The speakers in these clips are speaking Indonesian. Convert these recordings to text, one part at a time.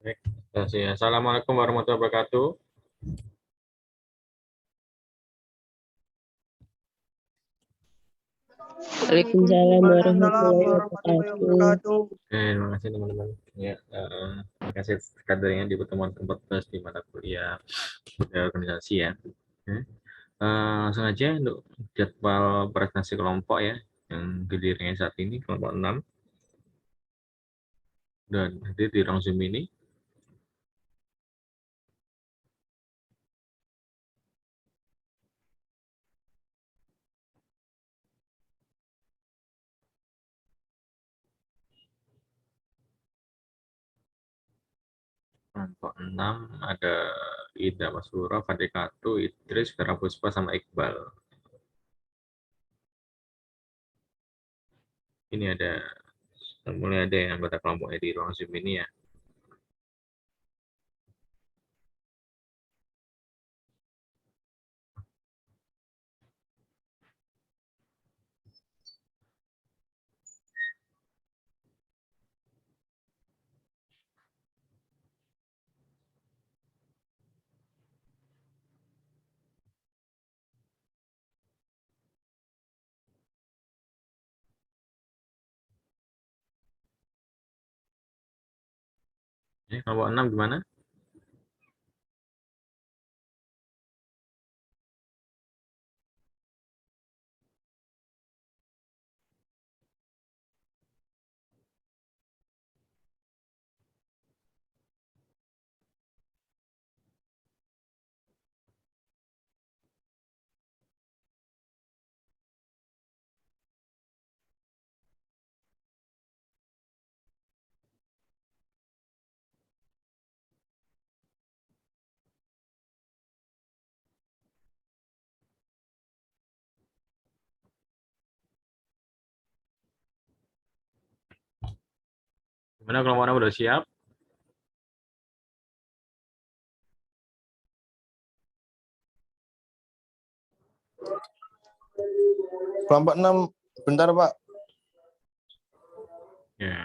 Baik, terima kasih. Assalamualaikum warahmatullahi wabarakatuh. Waalaikumsalam Waalaikumsalam warahmatullahi warahmatullahi wabarakatuh. wabarakatuh. Terima kasih teman-teman. Ya, terima kasih kadernya di pertemuan ke-14 di mata kuliah budaya organisasi ya. Oke. Langsung aja untuk jadwal presentasi kelompok ya, yang gilirannya saat ini kelompok 6 dan hadir di ruang Zoom ini. Kelompok 6 ada Ida Masura, Fadikatu, Idris, Vera Puspa, sama Iqbal. Ini ada mulai ada yang anggota kelompoknya di ruang Zoom ini ya. Kelompok 6 gimana? Gimana kelompok 6 udah siap? Kelompok 6, bentar Pak. Ya.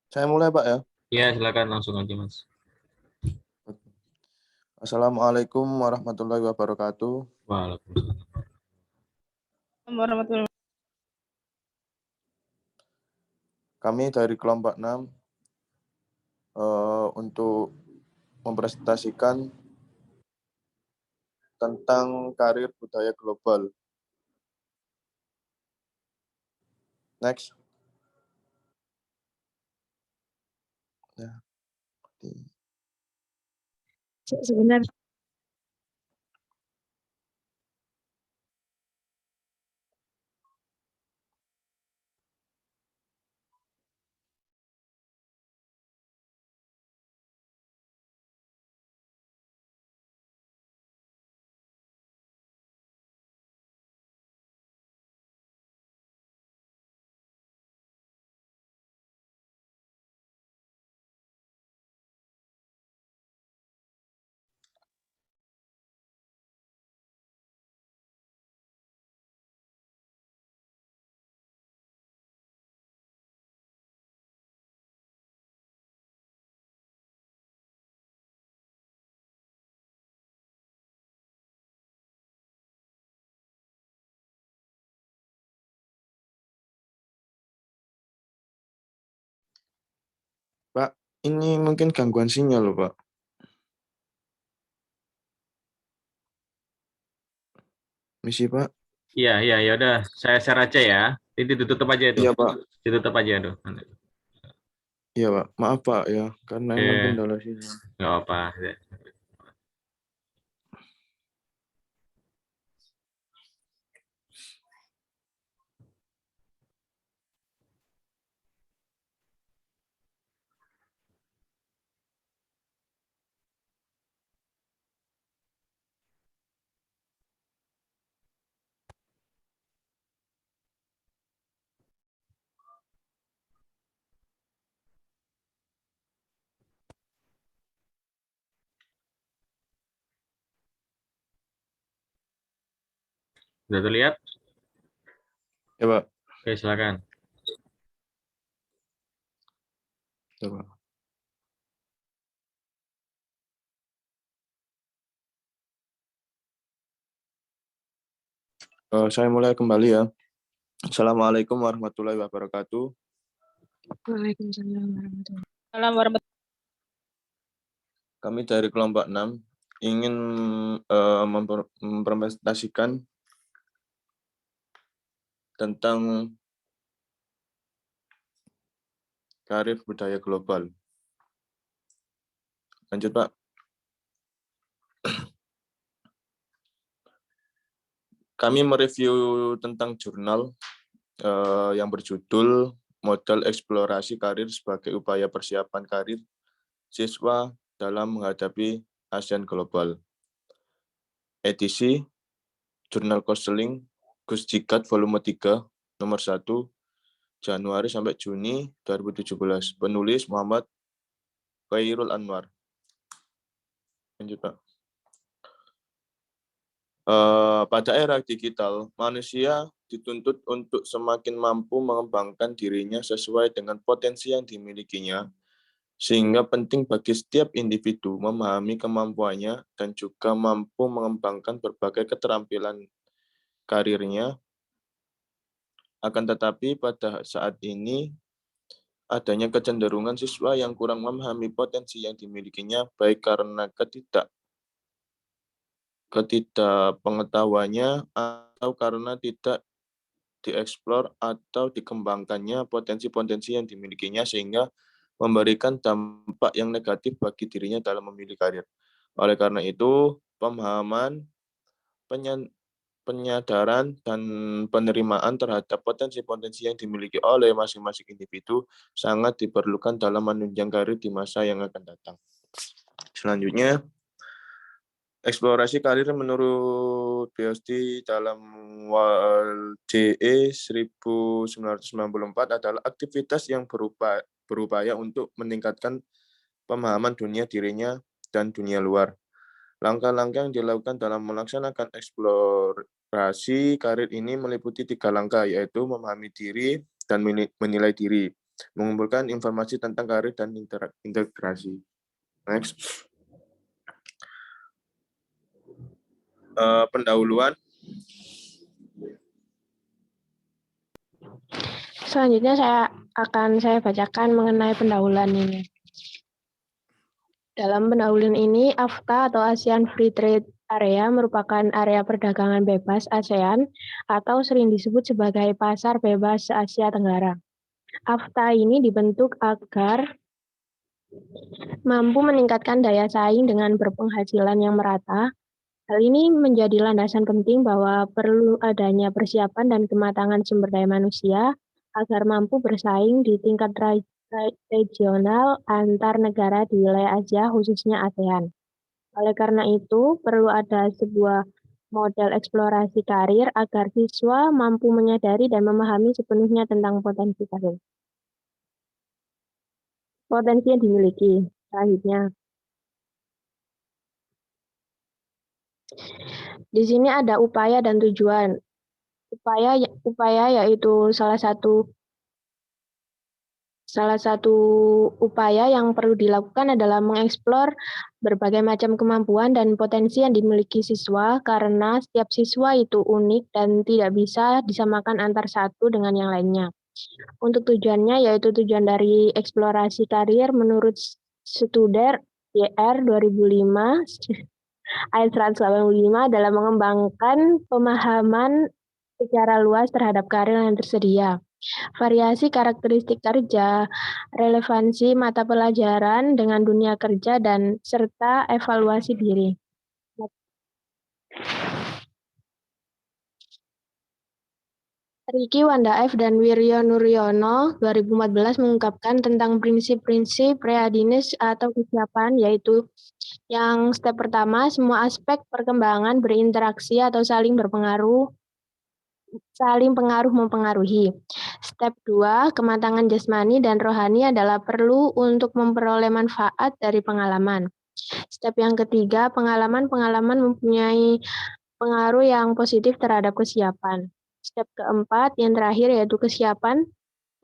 Saya mulai Pak ya. Ya, silakan langsung aja Mas. Assalamualaikum warahmatullahi wabarakatuh. Waalaikumsalam. Kami dari kelompok 6 untuk mempresentasikan tentang karir budaya global. Next. Ya. Sebentar. Pak, ini mungkin gangguan sinyal loh Pak. Misi Pak. Iya, iya, ya udah, saya share aja ya. Ini ditutup aja itu. Iya Pak. Ditutup aja tuh. Iya, Pak. Maaf, Pak, ya. Karena emang Oke, kendala sinyal. nggak apa. Ya. Sudah terlihat? Ya, Pak. Oke, silakan. Ya, Pak. Saya mulai kembali ya. Assalamualaikum warahmatullahi wabarakatuh. Waalaikumsalam warahmatullahi. Kami dari kelompok 6 ingin mempresentasikan tentang karir budaya global. Lanjut, Pak. Kami mereview tentang jurnal yang berjudul Model Eksplorasi Karir sebagai Upaya Persiapan Karir Siswa dalam Menghadapi ASEAN Global. Edisi Jurnal Counseling Gus Jigat Volume 3, nomor 1, Januari sampai Juni 2017. Penulis Muhammad Khairul Anwar. Lanjut, Pak. Pada era digital, manusia dituntut untuk semakin mampu mengembangkan dirinya sesuai dengan potensi yang dimilikinya, sehingga penting bagi setiap individu memahami kemampuannya dan juga mampu mengembangkan berbagai keterampilan karirnya. Akan tetapi pada saat ini, adanya kecenderungan siswa yang kurang memahami potensi yang dimilikinya, baik karena ketidakpengetahuannya atau karena tidak dieksplor atau dikembangkannya potensi-potensi yang dimilikinya sehingga memberikan dampak yang negatif bagi dirinya dalam memilih karir. Oleh karena itu, pemahaman, penyadaran, dan penerimaan terhadap potensi-potensi yang dimiliki oleh masing-masing individu sangat diperlukan dalam menunjang karir di masa yang akan datang. Selanjutnya, eksplorasi karir menurut BSD dalam JE 1994 adalah aktivitas yang berupaya untuk meningkatkan pemahaman dunia dirinya dan dunia luar. Langkah-langkah yang dilakukan dalam melaksanakan eksplorasi karir ini meliputi 3 langkah, yaitu memahami diri dan menilai diri, mengumpulkan informasi tentang karir dan integrasi. Next. Pendahuluan. Selanjutnya saya bacakan mengenai pendahuluan ini. Dalam pendahuluan ini, AFTA atau ASEAN Free Trade Area merupakan area perdagangan bebas ASEAN atau sering disebut sebagai pasar bebas Asia Tenggara. AFTA ini dibentuk agar mampu meningkatkan daya saing dengan berpenghasilan yang merata. Hal ini menjadi landasan penting bahwa perlu adanya persiapan dan kematangan sumber daya manusia agar mampu bersaing di tingkat regional antar negara di wilayah Asia, khususnya ASEAN. Oleh karena itu, perlu ada sebuah model eksplorasi karir agar siswa mampu menyadari dan memahami sepenuhnya tentang potensi karir. Potensi yang dimiliki. Selanjutnya, di sini ada upaya dan tujuan. Upaya yaitu salah satu upaya yang perlu dilakukan adalah mengeksplor berbagai macam kemampuan dan potensi yang dimiliki siswa karena setiap siswa itu unik dan tidak bisa disamakan antar satu dengan yang lainnya. Untuk tujuannya yaitu tujuan dari eksplorasi karir menurut Studer YR 2005 ayat 185 dalam mengembangkan pemahaman secara luas terhadap karir yang tersedia. variasi karakteristik kerja, relevansi mata pelajaran dengan dunia kerja, dan serta evaluasi diri. Riki Wanda F. dan Wiryo Nuryono 2014 mengungkapkan tentang prinsip-prinsip readiness atau kesiapan, yaitu yang step pertama, semua aspek perkembangan berinteraksi atau saling pengaruh mempengaruhi. Step 2, kematangan jasmani dan rohani adalah perlu untuk memperoleh manfaat dari pengalaman. Step yang ketiga, pengalaman-pengalaman mempunyai pengaruh yang positif terhadap kesiapan. Step keempat, yang terakhir, yaitu kesiapan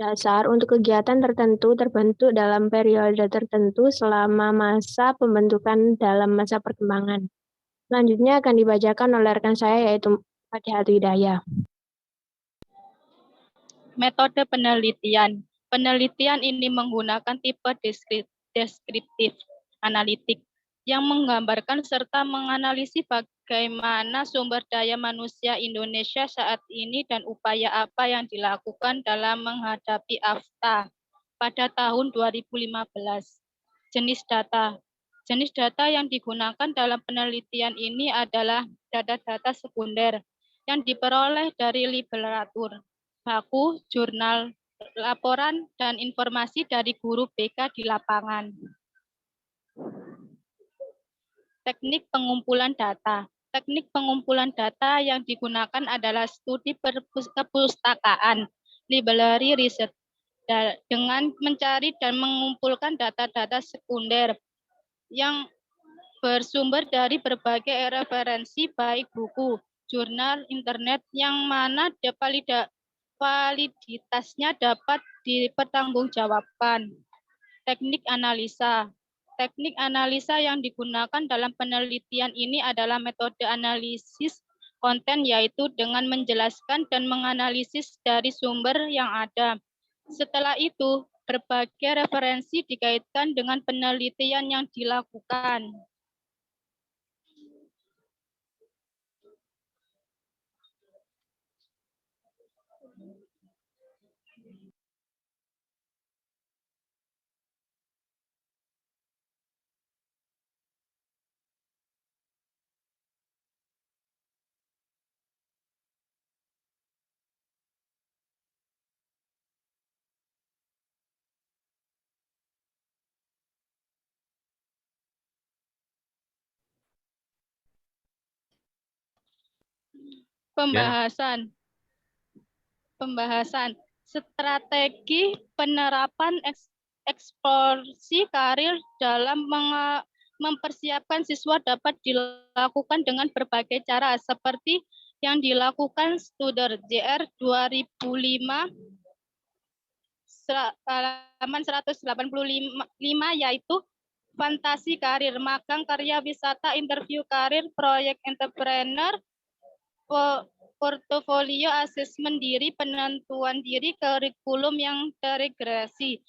dasar untuk kegiatan tertentu terbentuk dalam periode tertentu selama masa pembentukan dalam masa perkembangan. Selanjutnya akan dibacakan oleh rekan saya, yaitu Fatihatu Hidayah. Metode penelitian. Penelitian ini menggunakan tipe deskriptif analitik yang menggambarkan serta menganalisis bagaimana sumber daya manusia Indonesia saat ini dan upaya apa yang dilakukan dalam menghadapi AFTA pada tahun 2015. Jenis data. Jenis data yang digunakan dalam penelitian ini adalah data-data sekunder yang diperoleh dari literatur, baku, jurnal, laporan, dan informasi dari guru BK di lapangan. Teknik pengumpulan data. Teknik pengumpulan data yang digunakan adalah studi perpustakaan, library research, dengan mencari dan mengumpulkan data-data sekunder yang bersumber dari berbagai referensi baik buku, jurnal, internet yang mana validitasnya dapat dipertanggungjawabkan. Teknik analisa. Teknik analisa yang digunakan dalam penelitian ini adalah metode analisis konten, yaitu dengan menjelaskan dan menganalisis dari sumber yang ada. Setelah itu, berbagai referensi dikaitkan dengan penelitian yang dilakukan. Pembahasan strategi penerapan eksplorasi karir dalam mempersiapkan siswa dapat dilakukan dengan berbagai cara seperti yang dilakukan Studer JR 2005 halaman 185, yaitu fantasi karir, magang karya wisata, interview karir, proyek entrepreneur, portofolio, asesmen diri, penentuan diri, kurikulum yang terintegrasi,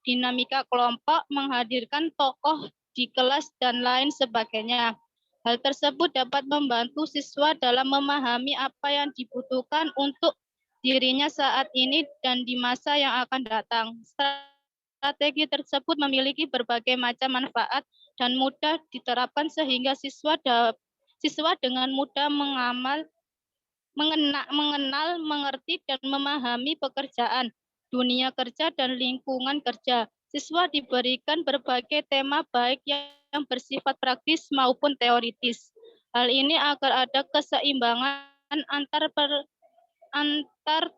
dinamika kelompok, menghadirkan tokoh di kelas, dan lain sebagainya. Hal tersebut dapat membantu siswa dalam memahami apa yang dibutuhkan untuk dirinya saat ini dan di masa yang akan datang. Strategi tersebut memiliki berbagai macam manfaat dan mudah diterapkan sehingga siswa dengan mudah mengenal, mengerti, dan memahami pekerjaan, dunia kerja, dan lingkungan kerja. Siswa diberikan berbagai tema baik yang bersifat praktis maupun teoritis. Hal ini agar ada keseimbangan antar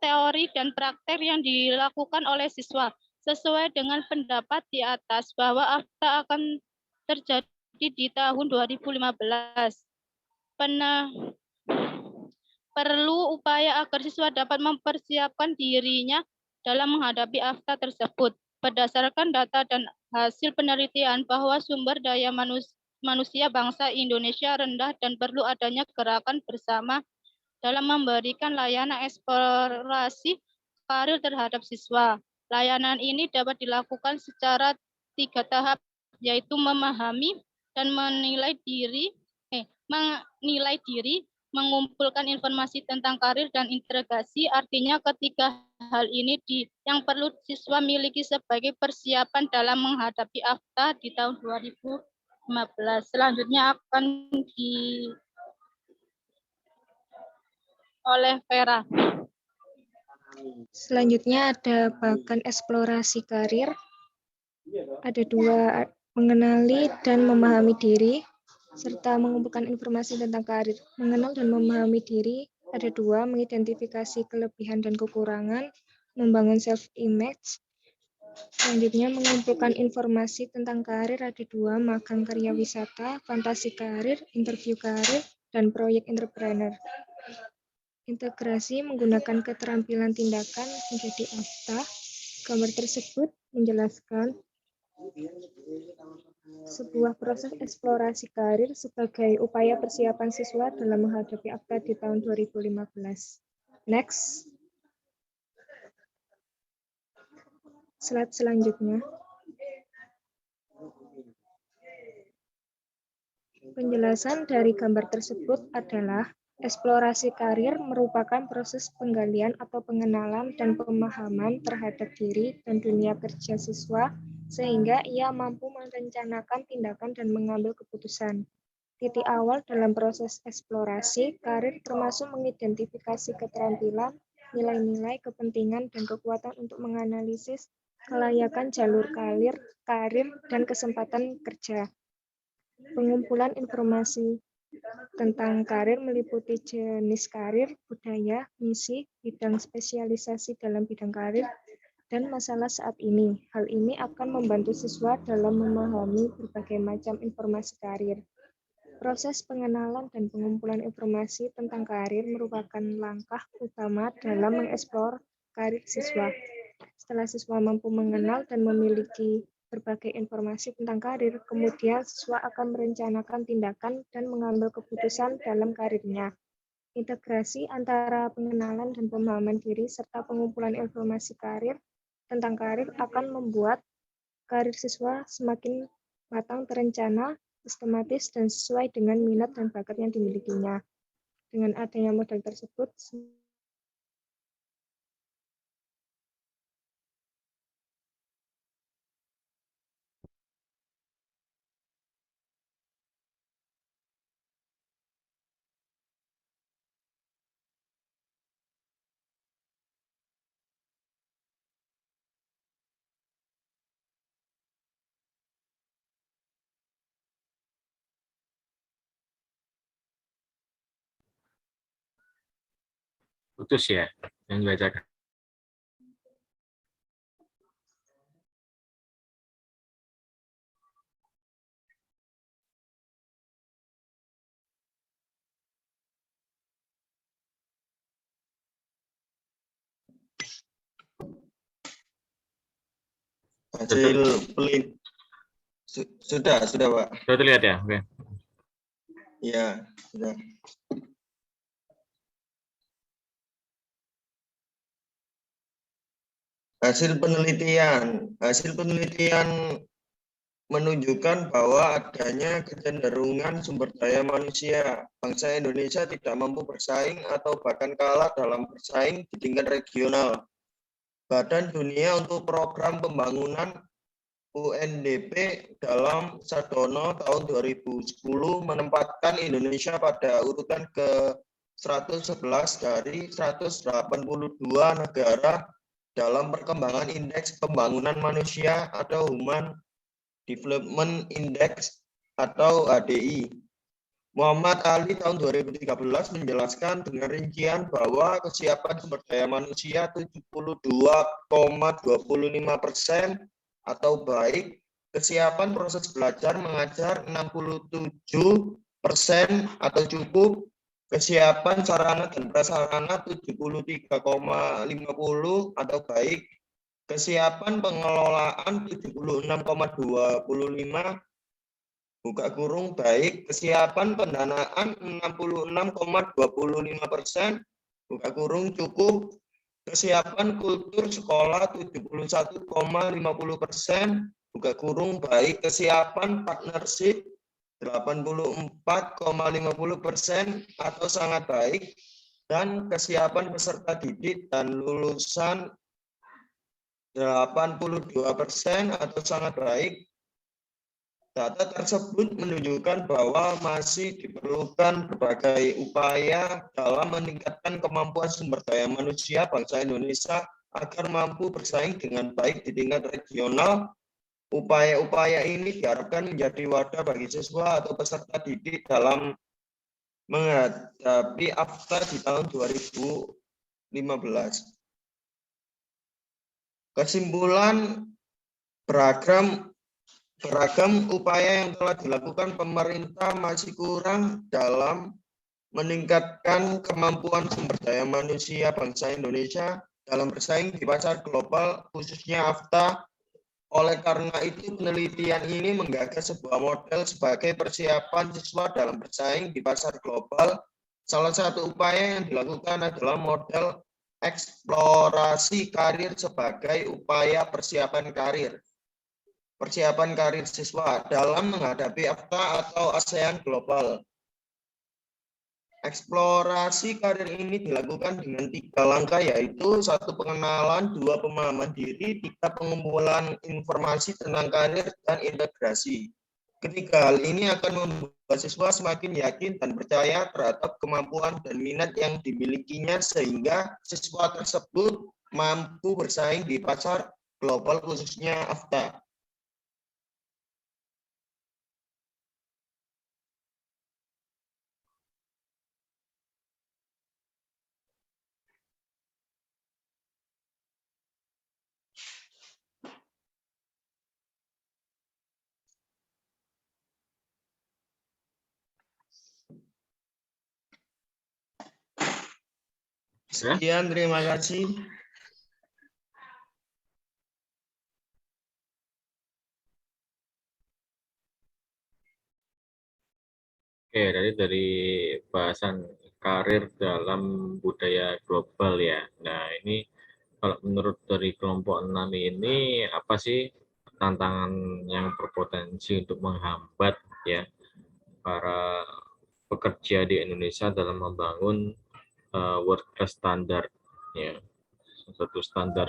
teori dan praktek yang dilakukan oleh siswa. Sesuai dengan pendapat di atas bahwa AFTA akan terjadi di tahun 2015. Perlu upaya agar siswa dapat mempersiapkan dirinya dalam menghadapi AFTA tersebut. Berdasarkan data dan hasil penelitian bahwa sumber daya manusia bangsa Indonesia rendah dan perlu adanya gerakan bersama dalam memberikan layanan eksplorasi karir terhadap siswa. Layanan ini dapat dilakukan secara 3 tahap, yaitu memahami dan menilai diri, mengumpulkan informasi tentang karir dan integrasi. Artinya ketika hal ini yang perlu siswa miliki sebagai persiapan dalam menghadapi AFTA di tahun 2015. Selanjutnya akan oleh Vera. Selanjutnya ada bagan eksplorasi karir. Ada 2, mengenali dan memahami diri, serta mengumpulkan informasi tentang karir. Mengenal dan memahami diri ada 2, mengidentifikasi kelebihan dan kekurangan, membangun self-image. Selanjutnya mengumpulkan informasi tentang karir ada 2, magang karya wisata, fantasi karir, interview karir, dan proyek entrepreneur. Integrasi menggunakan keterampilan tindakan menjadi AFTA. Gambar tersebut menjelaskan sebuah proses eksplorasi karir sebagai upaya persiapan siswa dalam menghadapi AFTA di tahun 2015. Next. Slide selanjutnya. Penjelasan dari gambar tersebut adalah eksplorasi karir merupakan proses penggalian atau pengenalan dan pemahaman terhadap diri dan dunia kerja siswa sehingga ia mampu merencanakan tindakan dan mengambil keputusan. Titik awal dalam proses eksplorasi karir termasuk mengidentifikasi keterampilan, nilai-nilai, kepentingan, dan kekuatan untuk menganalisis kelayakan jalur karir, dan kesempatan kerja. Pengumpulan informasi tentang karir meliputi jenis karir, budaya, misi, bidang spesialisasi dalam bidang karir, dan masalah saat ini. Hal ini akan membantu siswa dalam memahami berbagai macam informasi karir. Proses pengenalan dan pengumpulan informasi tentang karir merupakan langkah utama dalam mengeksplor karir siswa. Setelah siswa mampu mengenal dan memiliki berbagai informasi tentang karir, kemudian siswa akan merencanakan tindakan dan mengambil keputusan dalam karirnya. Integrasi antara pengenalan dan pemahaman diri serta pengumpulan informasi karir tentang karir akan membuat karir siswa semakin matang, terencana, sistematis, dan sesuai dengan minat dan bakat yang dimilikinya. Dengan adanya model tersebut, Putus ya, yang dibacakan. Hasil sudah Pak. Sudah terlihat ya? Oke. Ya, sudah. Hasil penelitian menunjukkan bahwa adanya kecenderungan sumber daya manusia bangsa Indonesia tidak mampu bersaing atau bahkan kalah dalam bersaing di tingkat regional. Badan Dunia untuk Program Pembangunan UNDP dalam Sardono tahun 2010 menempatkan Indonesia pada urutan ke-111 dari 182 negara dalam perkembangan Indeks Pembangunan Manusia atau Human Development Index atau HDI. Muhammad Ali tahun 2013 menjelaskan dengan rincian bahwa kesiapan sumber daya manusia 72,25% atau baik, kesiapan proses belajar mengajar 67% atau cukup, kesiapan sarana dan prasarana 73,50 atau baik, kesiapan pengelolaan 76,25 buka kurung baik, kesiapan pendanaan 66,25% buka kurung cukup, kesiapan kultur sekolah 71,50% buka kurung baik, kesiapan partnership 84,50% atau sangat baik, dan kesiapan peserta didik dan lulusan 82% atau sangat baik. Data tersebut menunjukkan bahwa masih diperlukan berbagai upaya dalam meningkatkan kemampuan sumber daya manusia bangsa Indonesia agar mampu bersaing dengan baik di tingkat regional. Upaya-upaya ini diharapkan menjadi wadah bagi siswa atau peserta didik dalam menghadapi AFTA di tahun 2015. Kesimpulan, beragam upaya yang telah dilakukan pemerintah masih kurang dalam meningkatkan kemampuan sumber daya manusia bangsa Indonesia dalam bersaing di pasar global, khususnya AFTA. Oleh karena itu, penelitian ini menggagas sebuah model sebagai persiapan siswa dalam bersaing di pasar global. Salah satu upaya yang dilakukan adalah model eksplorasi karir sebagai upaya persiapan karir siswa dalam menghadapi AFTA atau ASEAN Global. Eksplorasi karir ini dilakukan dengan 3 langkah, yaitu 1. Pengenalan, 2. Pemahaman diri, 3. Pengumpulan informasi tentang karir dan integrasi. Ketiga hal ini akan membuat siswa semakin yakin dan percaya terhadap kemampuan dan minat yang dimilikinya sehingga siswa tersebut mampu bersaing di pasar global khususnya AFTA. Sekian, terima kasih. Oke, dari bahasan karir dalam budaya global ya. Nah, ini kalau menurut dari kelompok 6 ini apa sih tantangan yang berpotensi untuk menghambat ya para pekerja di Indonesia dalam membangun world class standard ya, satu standar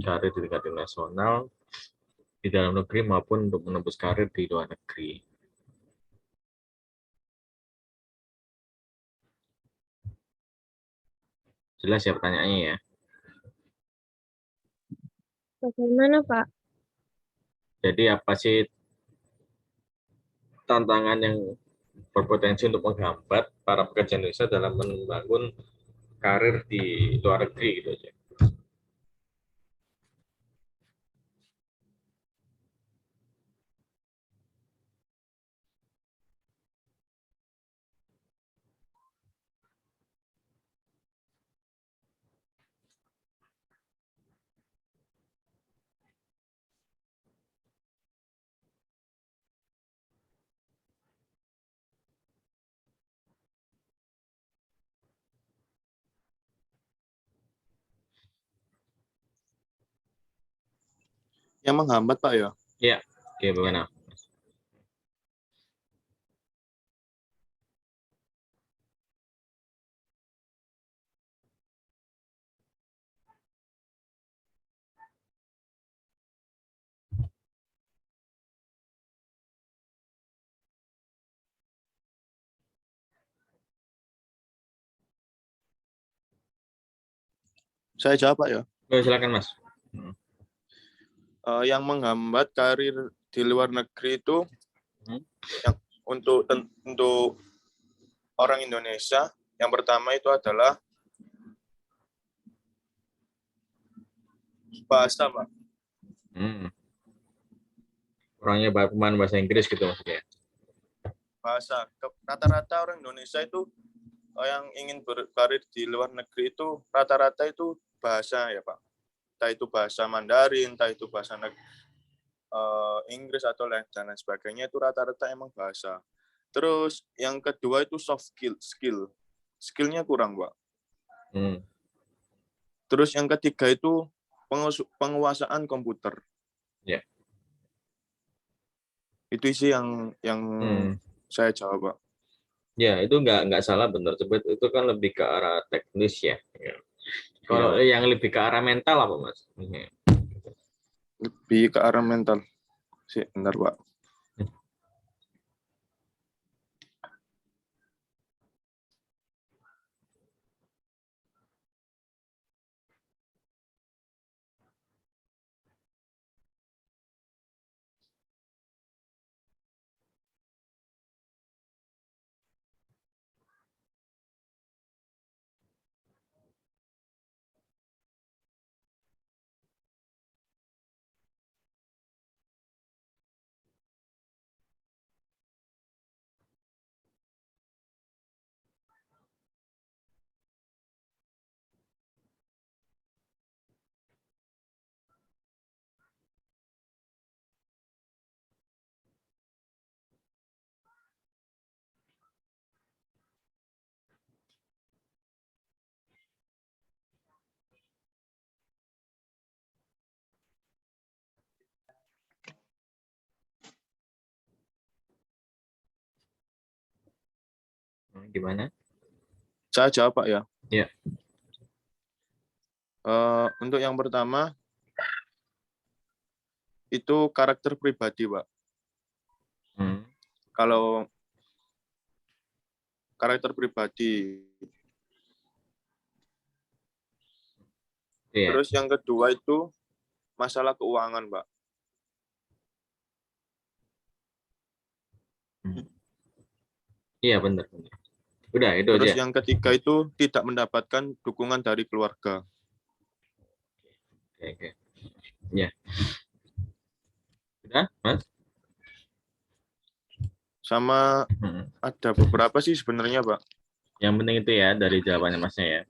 karir di tingkat nasional di dalam negeri maupun untuk menembus karir di luar negeri. Jelas ya pertanyaannya ya. Bagaimana, Pak? Jadi apa sih tantangan yang berpotensi untuk menghambat para pekerja Indonesia dalam membangun karir di luar negeri gitu aja. Yang menghambat, Pak, ya? Ya, oke, bagaimana? Saya jawab, Pak, ya. Silakan, Mas. Yang menghambat karir di luar negeri itu yang untuk orang Indonesia, yang pertama itu adalah bahasa, Pak. Orangnya pemain bahasa Inggris gitu maksudnya. Bahasa. Rata-rata orang Indonesia itu yang ingin berkarir di luar negeri itu rata-rata itu bahasa ya, Pak. Entah itu bahasa Mandarin, entah itu bahasa Inggris atau lain dan lain sebagainya, itu rata-rata emang bahasa. Terus yang kedua itu soft skill. Skillnya kurang, Pak. Terus yang ketiga itu penguasaan komputer. Ya. Itu sih yang saya jawab, Pak. Ya, itu nggak salah, benar. Sebetulnya itu kan lebih ke arah teknis ya. Kalau yang lebih ke arah mental apa, Mas? Lebih ke arah mental. Bentar, Pak. Gimana? Saya jawab, Pak, ya. Ya. Untuk yang pertama, itu karakter pribadi, Pak. Kalau karakter pribadi. Iya. Terus yang kedua itu masalah keuangan, Pak. Iya, benar. Udah, itu Terus aja. yang ketiga itu tidak mendapatkan dukungan dari keluarga. Oke. Ya. Udah, Mas? Sama ada beberapa sih sebenarnya, Pak. Yang penting itu ya dari jawabannya Masnya ya.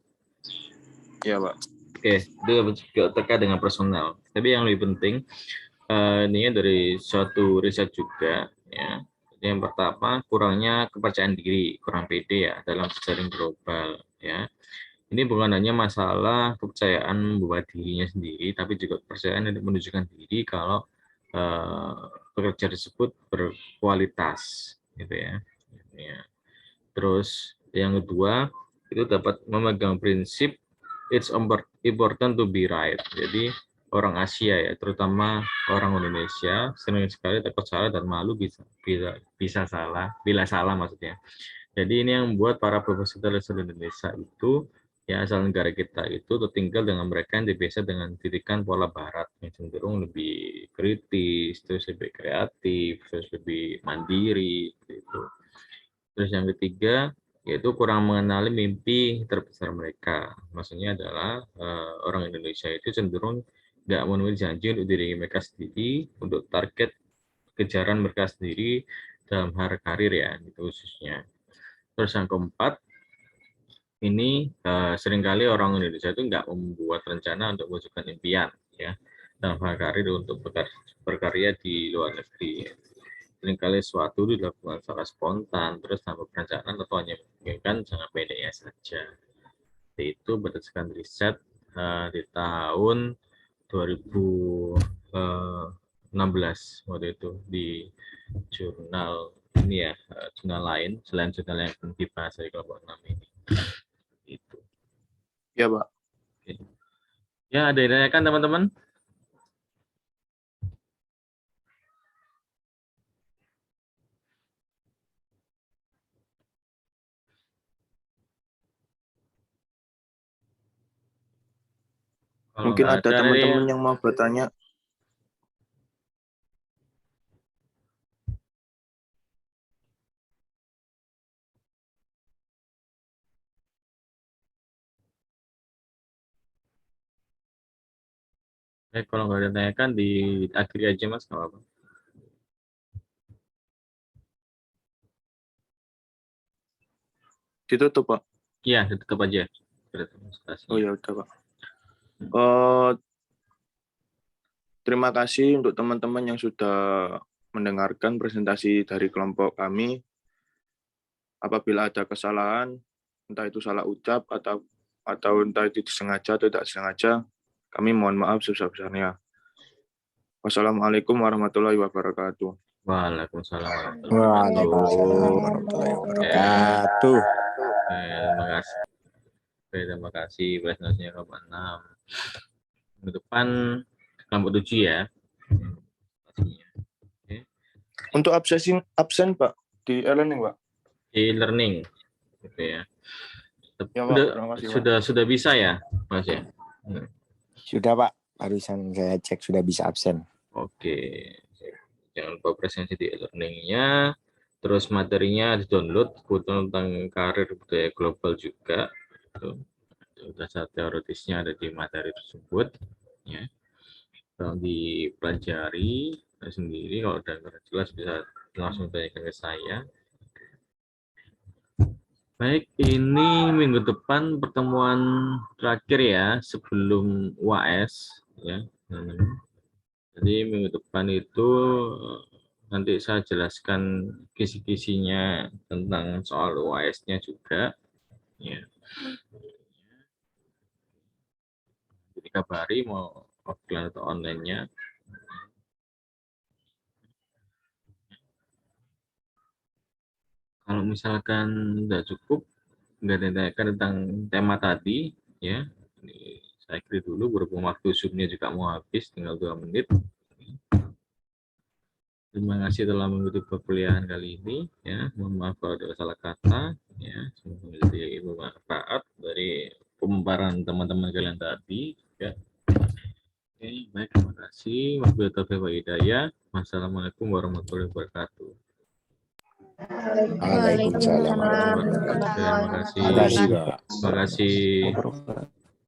Iya, Pak. Oke, itu juga terkait dengan personal. Tapi yang lebih penting ini dari suatu riset juga ya. Yang pertama, kurangnya kepercayaan diri, kurang pede ya dalam jejaring global ya. Ini bukan hanya masalah kepercayaan buat dirinya sendiri, tapi juga kepercayaan untuk menunjukkan diri kalau pekerja tersebut berkualitas, gitu ya. Terus yang kedua itu dapat memegang prinsip it's important to be right. Jadi orang Asia ya, terutama orang Indonesia sering sekali takut salah dan malu bisa salah, bila salah maksudnya. Jadi ini yang membuat para profesional Indonesia itu ya asal negara kita itu tertinggal dengan mereka yang biasa dengan didikan pola barat yang cenderung lebih kritis, terus lebih kreatif, terus lebih mandiri gitu. Terus yang ketiga yaitu kurang mengenali mimpi terbesar mereka. Maksudnya adalah orang Indonesia itu cenderung nggak memenuhi janji untuk diri mereka sendiri, untuk target kejaran mereka sendiri dalam hal karir ya, itu khususnya. Terus yang keempat, ini seringkali orang Indonesia itu nggak membuat rencana untuk mewujudkan impian ya dalam hal karir untuk berkarya di luar negeri. Seringkali suatu dilakukan secara spontan, terus tanpa perencanaan atau hanya memungkinkan jangka pendeknya saja. Itu berdasarkan riset di tahun 2016 waktu itu di jurnal ini ya, jurnal lain selain jurnal yang dibahas dari kelompok 6 ini. Itu. Ya, Pak. Oke. Ya, ada yang ditanyakan teman-teman? Kalau Mungkin ada teman-teman ya. yang mau bertanya. Kalau nggak ada yang ditanyakan, diakhiri aja Mas, nggak apa-apa. Ditutup, Pak? Iya, ditutup aja. Oh ya udah, Pak. Terima kasih untuk teman-teman yang sudah mendengarkan presentasi dari kelompok kami. Apabila ada kesalahan, entah itu salah ucap atau entah itu disengaja atau tidak sengaja, kami mohon maaf sebesar-besarnya. Wassalamualaikum warahmatullahi wabarakatuh. Waalaikumsalam warahmatullahi wabarakatuh. Terima kasih. Terima kasih presentasinya Bapak 6. Minggu depan kelompok 7 ya. Untuk absen Pak di e-learning Pak. E-learning gitu ya. Ya, Pak. Terima kasih, Pak. Sudah bisa ya, Mas ya? Sudah Pak, barusan saya cek sudah bisa absen. Oke. Jangan lupa presensi di e-learning-nya. Terus materinya di-download, kebetulan tentang karir budaya global juga. Dasar teoritisnya ada di materi tersebut. Ya. Kalau dipelajari sendiri, kalau udah jelas bisa langsung tanyakan ke saya. Baik, ini minggu depan pertemuan terakhir ya sebelum UAS ya. Jadi minggu depan itu nanti saya jelaskan kisi-kisinya tentang soal UAS-nya juga ya. Jadi kabari mau offline atau online-nya. Kalau misalkan sudah cukup, nggak ditanyakan tentang tema tadi, ya, ini saya kira dulu, berhubung waktu Zoom-nya juga mau habis, tinggal 2 menit. Terima kasih telah mengikuti perkuliahan kali ini, ya, mohon maaf kalau ada salah kata, ya, semoga menjadi bermanfaat dari pemaparan teman-teman kalian tadi, ya. Oke, baik, terima kasih. Wabillahi taufiq wal hidayah. Wassalamualaikum warahmatullahi wabarakatuh. Waalaikumsalam warahmatullahi wabarakatuh. Terima kasih. Terima kasih Pak. Terima kasih.